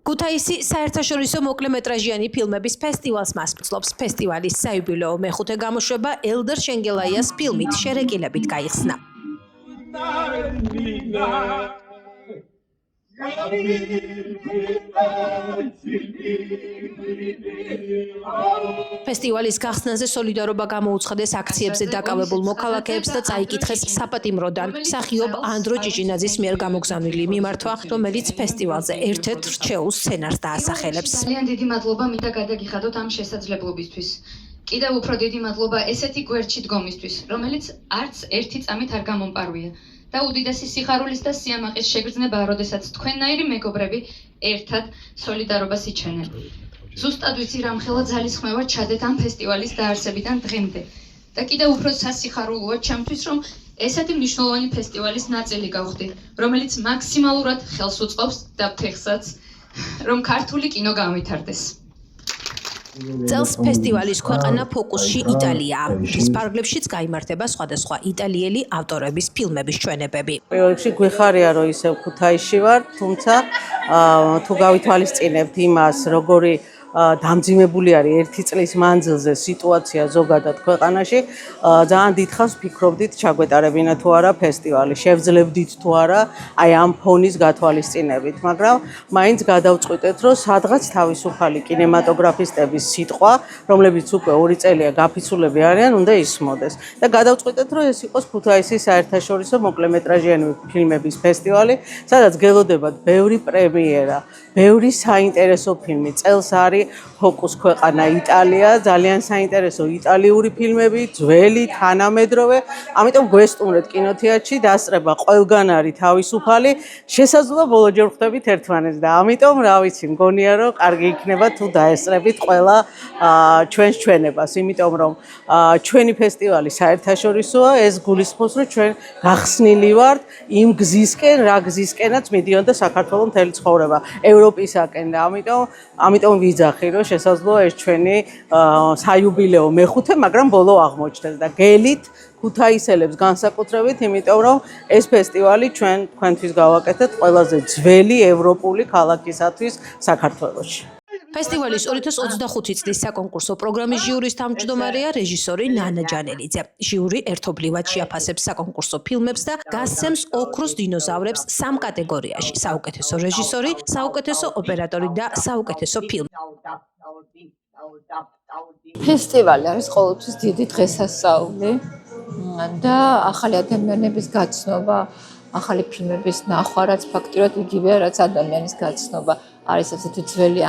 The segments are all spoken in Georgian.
ქუთაისი საერთაშორისო მოკლემეტრაჟიანი ფილმების ფესტივალს მასპინძლობს. ფესტივალის საიუბილეო მეხუთე გამოშვება ელდარ შენგელაიას ფილმით „შერეკილებით“ გაიხსნა. ფესტივალის გახსნაზე სოლიდარობა გამოუცხადეს აქციებზე დაკავებულ მოქალაქეებს და წაიკითხეს საპატიმროდან მსახიობ ანდრო ჭიჭინაძის მიერ გამოგზავნილი მიმართვა, რომელიც ფესტივალზე ერთ-ერთ რჩეულ სცენარს დაასახელებს. ძალიან დიდი მადლობა მინდა გადაგიხადოთ ამ შესაძლებლობისთვის. კიდევ უფრო დიდი მადლობა ესეთი გვერდში დგომისთვის, რომელიც არც ერთი წამით არ გამომპარვია. და უდიდესი სიხარულის და სიამაყის შეგრძნებაა, როდესაც თქვენნაირი მეგობრები ერთად სოლიდარობას იჩენენ. ზუსტად ვიცი რამხელა ძალისხმევა ჩადეთ ამ ფესტივალის დაარსებიდან დღემდე. და კიდევ უფრო სასიხარულოა ჩემთვის, რომ ესეთი მნიშვნელოვანი ფესტივალის ნაწილი გავხდი, რომელიც მაქსიმალურად ხელს უწყობს და ფეხსაც, რომ ქართული კინო განვითარდეს. წელს ფესტივალის ქვეყანა ფოკუსში იტალიაა. მის ფარგლებშიც გაიმართება სხვადასხვა იტალიელი ავტორების ფილმების ჩვენებები. პირველ რიგში გვიხარია, რომ ისევ ქუთაისში ვარ, თუმცა თუ გავითვალისწინებთ იმას, როგორი დამძიმებული არის ერთი წლის მანძილზე სიტუაცია ზოგადად ქვეყანაში, ძალიან დიდხანს ვფიქრობდით ჩაგვეტარებინა თუ არა ფესტივალი, შევძლებდით თუ არა აი ამ ფონის გათვალისწინებით, მაგრამ მაინც გადავწყვიტეთ, რომ სადღაც თავისუფალი კინემატოგრაფისტების სიტყვა, რომლებიც უკვე 2 წელია გაფიცულები არიან, უნდა ისმოდეს. და გადავწყვიტეთ, რომ ეს იყოს ქუთაისის საერთაშორისო მოკლემეტრაჟიანი ფილმების ფესტივალი, სადაც გელოდებათ ბევრი პრემიერა, ბევრი საინტერესო ფილმი. წელს არის ფოკუს ქვეყანა იტალია, ძალიან საინტერესო იტალიური ფილმები, ძველი, თანამედროვე. ამიტომ გვესტუმრეთ კინოთეატრში დასწრება ყველგან არის თავისუფალი, შესაძლოა ბოლო ჯერ ხვდებით ერთმანეთს და ამიტომ რა ვიცი, მგონია რომ კარგი იქნება თუ დაესწრებით ყველა ჩვენს ჩვენებას, იმიტომ რომ ჩვენი ფესტივალი საერთაშორისოა, ეს გულისხმობს, რომ ჩვენ გახსნილი ვართ იმ გზისკენ, რა გზისკენაც მიდიოდა საქართველოს მთელი ცხოვრება, ევროპისაკენ და ამიტომ ვიძახი, რომ შესაძლოა ეს ჩვენი საიუბილეო მეხუთე, მაგრამ ბოლო აღმოჩნდეს და გელით ქუთაისელებს განსაკუთრებით, იმიტომ რომ ეს ფესტივალი თქვენთვის გავაკეთეთ ყველაზე ძველი ევროპული ქალაქისათვის საქართველოში. ფესტივალის 2025 წლის საკონკურსო პროგრამის ჟიურის თავმჯდომარეა რეჟისორი ნანა ჯანელიძე. ჟიური ერთობლივად შეაფასებს საკონკურსო ფილმებს და გასცემს ოქროს დინოზავრებს 3 კატეგორიაში: საუკეთესო რეჟისორი, საუკეთესო ოპერატორი და საუკეთესო ფილმი. ფესტივალი არის ყოველთვის დიდი დღესასწაული და ახალი ადამიანების გაცნობა, ახალი ფილმების ნახვა, რაც ფაქტიურად იგივეა, რაც ადამიანის გაცნობა. არის ასეთი ძველი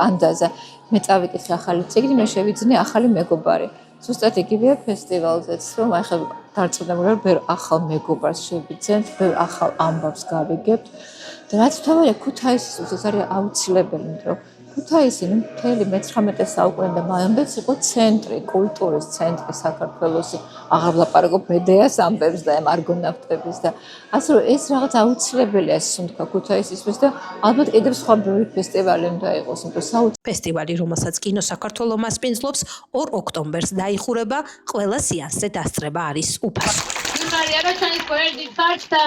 ანდაზა. მე წავიკითხე ახალი წიგნი, მე შევიძინე ახალი მეგობარი. ზუსტად იგივეა ფესტივალზეც, რომ ახლა დარწმუნებული ვარ, ბევრ ახალ მეგობარს შევიძენთ, ბევრ ახალ ამბავს გავიგებთ. და რაც თავია ქუთაისისთვის ეს არის აუცილებელი, რომ ქუთაისი მთელი მე-19 საუკუნე და მანამდეც იყო ცენტრი, კულტურის ცენტრი საქართველოსი. აღარ ვლაპარაკობ მედეას ამბებს და მარგონავტების და ასე რომ ეს რაღაც აუცილებელია სუნთქვა ქუთაისისთვის და ალბათ კიდევ სხვა ბევრი ფესტივალი უნდა იყოს, იმიტომ ფესტივალი, რომელსაც კინო საქართველო მასპინძლობს, 2 ოქტომბერს დაიხურება, ყველა სეანსზე დასწრება არის უფასო. მიხარია რომ ჩვენი გვერდი ხართ და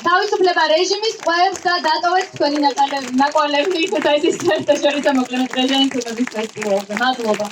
თავისუფლება რეჟიმის ყველს და დატოვეთ თქვენი ნაკვალევი ქუთაისის საერთაშორისო მოკლემეტრაჟიანი ფილმების ფესტივალზე. მადლობა.